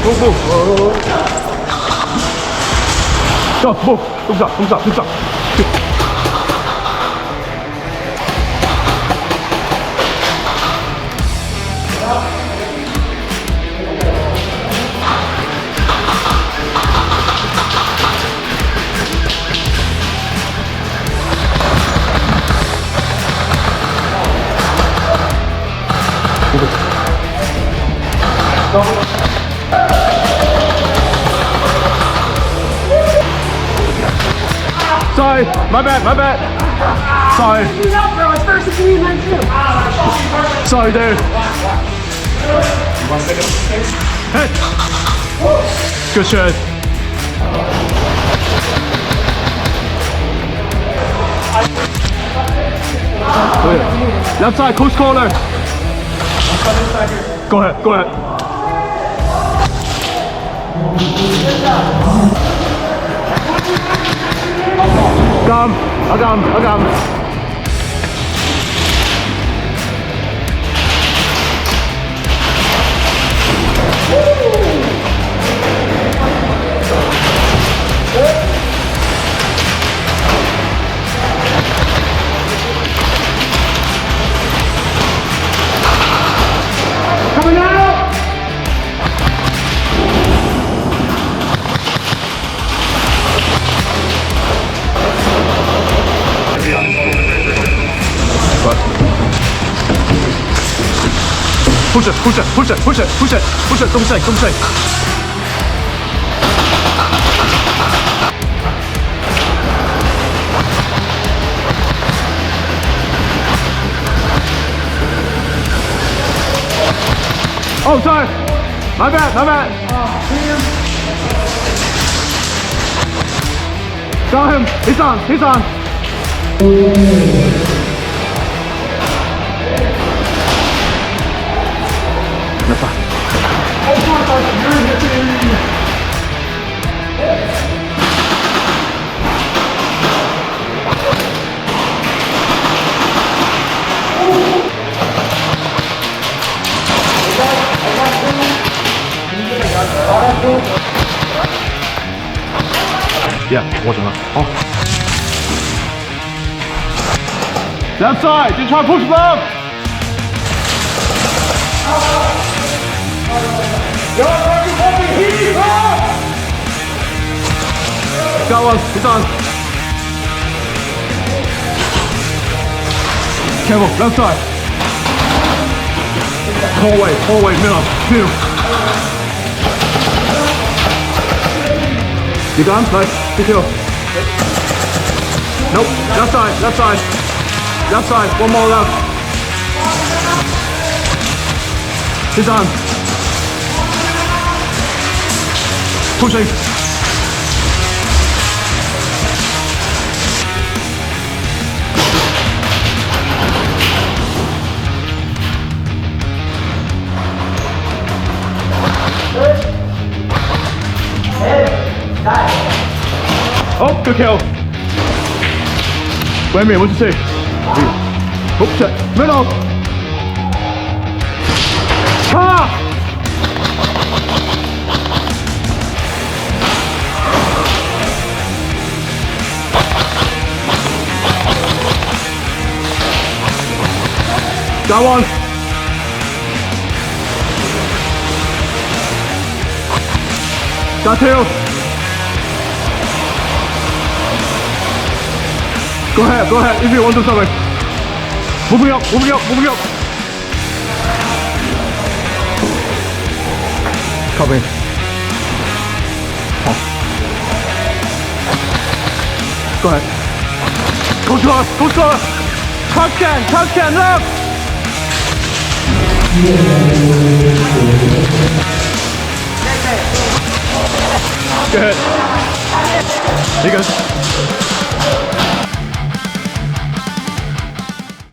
move, move. Go, move. Thumbs up, thumbs up, thumbs up. Sorry, my bad, my bad. Sorry. Bro, it's first to me and then too. Sorry, dude. Hey. Good shot. Left side, close corner. Go ahead, go ahead. Got him, I got him, I got him. Coming out! Push it, push it, push it, push it, push it, push it, don't shake, don't shake. Oh, sorry. My bad, my bad. Got him. He's on, he's on. That's fine. Yeah, 我整了。好。Left side, just try to push left. Got one, he's on. Careful, left side. Hallway, middle, middle. You got him? Nice, good kill. Nope, left side, left side. Left side, one more left. He's on. Pushing. Oh, good kill. Wait a minute, what'd you say? Oh, shit. Middle. Ah! Got one. Got two. Go ahead, if you want to do something. Moving up, moving up, moving up. Copy. Oh. Go ahead. Go slower. Touch can, left. Good. Here you go.